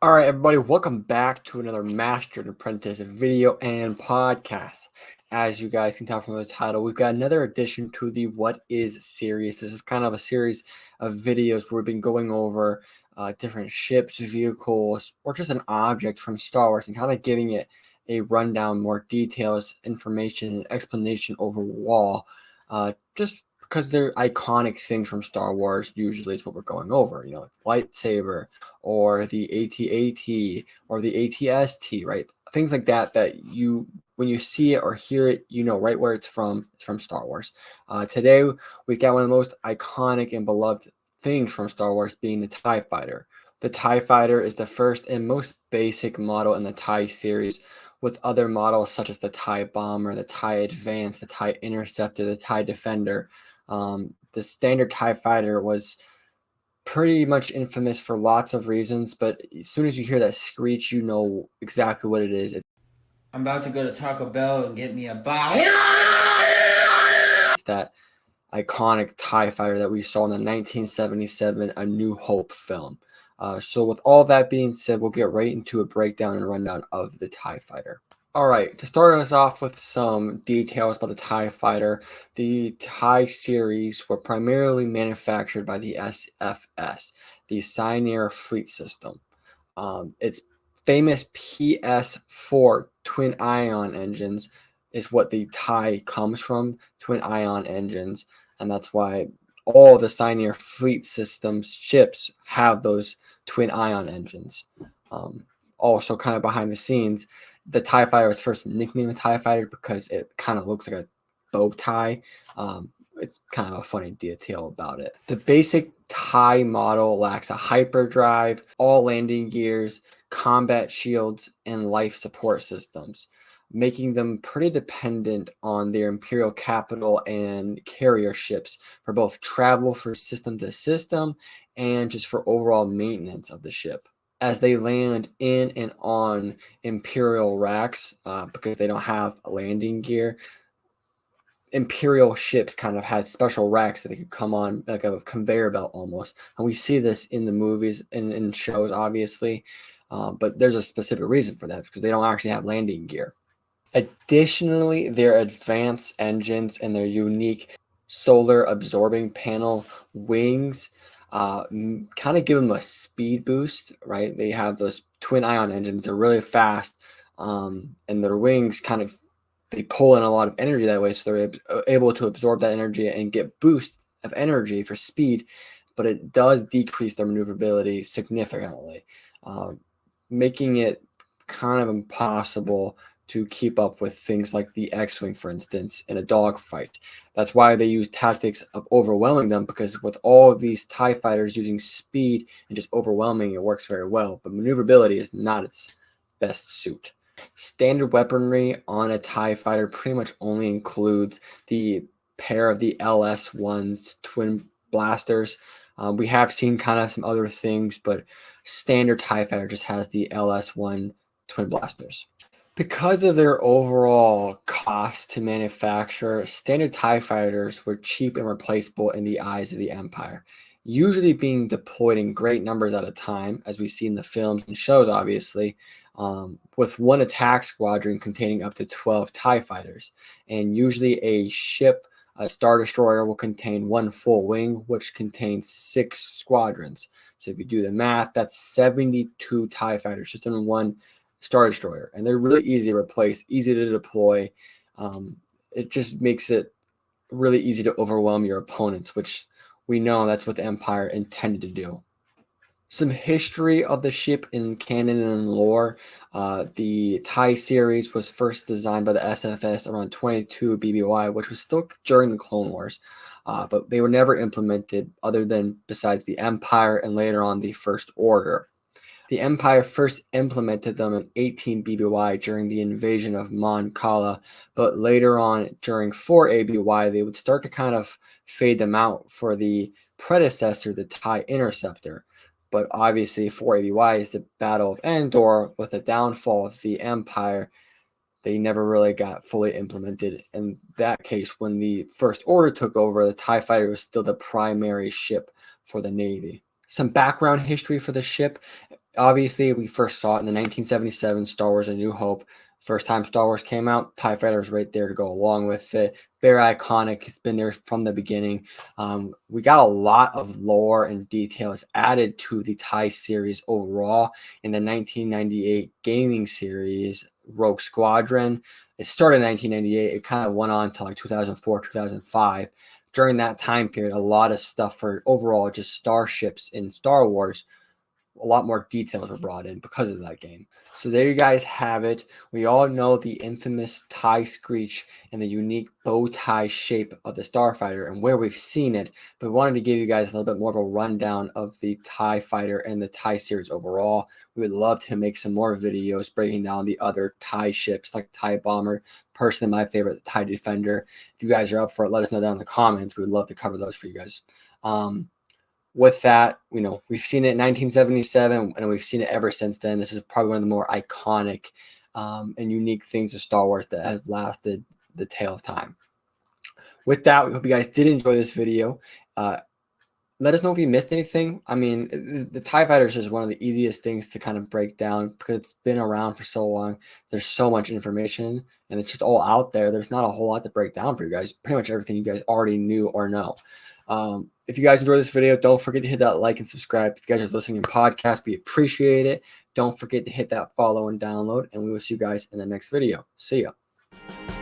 All right, everybody, welcome back to another Master and Apprentice video and podcast. As you guys can tell from the title, we've got another addition to the What Is series. This is kind of a series of videos where we've been going over different ships, vehicles, or just an object from Star Wars and kind of giving it a rundown, more details, information, and explanation overall. Just because they're iconic things from Star Wars, usually is what we're going over. Lightsaber, or the AT-AT or the AT-ST, right? Things like that when you see it or hear it, you know right where it's from. It's from Star Wars. Today, we've got one of the most iconic and beloved things from Star Wars being the TIE Fighter. The TIE Fighter is the first and most basic model in the TIE series, with other models such as the TIE Bomber, the TIE Advance, the TIE Interceptor, the TIE Defender. The standard TIE Fighter was pretty much infamous for lots of reasons, but as soon as you hear that screech, you know exactly what it is. I'm about to go to Taco Bell and get me a bow. It's that iconic TIE Fighter that we saw in the 1977 A New Hope film. So with all that being said, we'll get right into a breakdown and rundown of the TIE Fighter. All right, to start us off with some details about the TIE Fighter, the TIE series were primarily manufactured by the SFS, the Pioneer Fleet System. Its famous PS4 twin ion engines is what the TIE comes from, twin ion engines, and that's why all the Pioneer Fleet Systems ships have those twin ion engines. Also, kind of behind the scenes, the TIE Fighter was first nicknamed the TIE Fighter because it kind of looks like a bow tie. It's kind of a funny detail about it. The basic TIE model lacks a hyperdrive, all landing gears, combat shields, and life support systems, making them pretty dependent on their Imperial capital and carrier ships for both travel for system to system and just for overall maintenance of the ship. As they land in and on Imperial racks, because they don't have a landing gear, Imperial ships kind of had special racks that they could come on, like a conveyor belt almost. And we see this in the movies and in shows, obviously. But there's a specific reason for that because they don't actually have landing gear. Additionally, their advanced engines and their unique solar absorbing panel wings kind of give them a speed boost, right? They have those twin ion engines. They're really fast, and their wings they pull in a lot of energy that way, so they're able to absorb that energy and get boost of energy for speed, but it does decrease their maneuverability significantly, making it kind of impossible to keep up with things like the X-Wing, for instance, in a dogfight. That's why they use tactics of overwhelming them, because with all of these TIE fighters using speed and just overwhelming, it works very well, but maneuverability is not its best suit. Standard weaponry on a TIE fighter pretty much only includes the pair of the LS-1's twin blasters. We have seen kind of some other things, but standard TIE fighter just has the LS-1 twin blasters. Because of their overall cost to manufacture, standard TIE fighters were cheap and replaceable in the eyes of the Empire, usually being deployed in great numbers at a time, as we see in the films and shows, obviously, with one attack squadron containing up to 12 TIE fighters. And usually a Star Destroyer will contain one full wing, which contains 6 squadrons. So if you do the math, that's 72 TIE fighters just in one Star Destroyer, and they're really easy to replace, easy to deploy. It just makes it really easy to overwhelm your opponents, which we know that's what the Empire intended to do. Some history of the ship in canon and lore. The TIE series was first designed by the SFS around 22 BBY, which was still during the Clone Wars, but they were never implemented other than besides the Empire and later on the First Order. The Empire first implemented them in 18 BBY during the invasion of Mon Cala, but later on during 4 ABY, they would start to kind of fade them out for the predecessor, the TIE Interceptor. But obviously, 4 ABY is the Battle of Endor. With the downfall of the Empire, they never really got fully implemented. In that case, when the First Order took over, the TIE Fighter was still the primary ship for the Navy. Some background history for the ship. Obviously, we first saw it in the 1977 Star Wars: A New Hope. First time Star Wars came out, TIE Fighter was right there to go along with it. Very iconic. It's been there from the beginning. We got a lot of lore and details added to the TIE series overall in the 1998 gaming series Rogue Squadron. It started in 1998. It kind of went on to like 2004, 2005. During that time period, a lot of stuff for overall just starships in Star Wars, a lot more details were brought in because of that game. So there you guys have it. We all know the infamous tie screech and the unique bow tie shape of the Starfighter and where we've seen it, but we wanted to give you guys a little bit more of a rundown of the TIE Fighter and the TIE series overall. We would love to make some more videos breaking down the other TIE ships like TIE Bomber, personally my favorite, the TIE Defender. If you guys are up for it, let us know down in the comments. We would love to cover those for you guys. With that, we've seen it in 1977 and we've seen it ever since then. This is probably one of the more iconic and unique things of Star Wars that have lasted the tale of time. With that, we hope you guys did enjoy this video. Let us know if you missed anything. I mean, the TIE Fighter is just one of the easiest things to kind of break down because it's been around for so long. There's so much information and it's just all out there. There's not a whole lot to break down for you guys. Pretty much everything you guys already knew or know. If you guys enjoyed this video, don't forget to hit that like and subscribe. If you guys are listening in podcast, we appreciate it. Don't forget to hit that follow and download, and we will see you guys in the next video. See ya.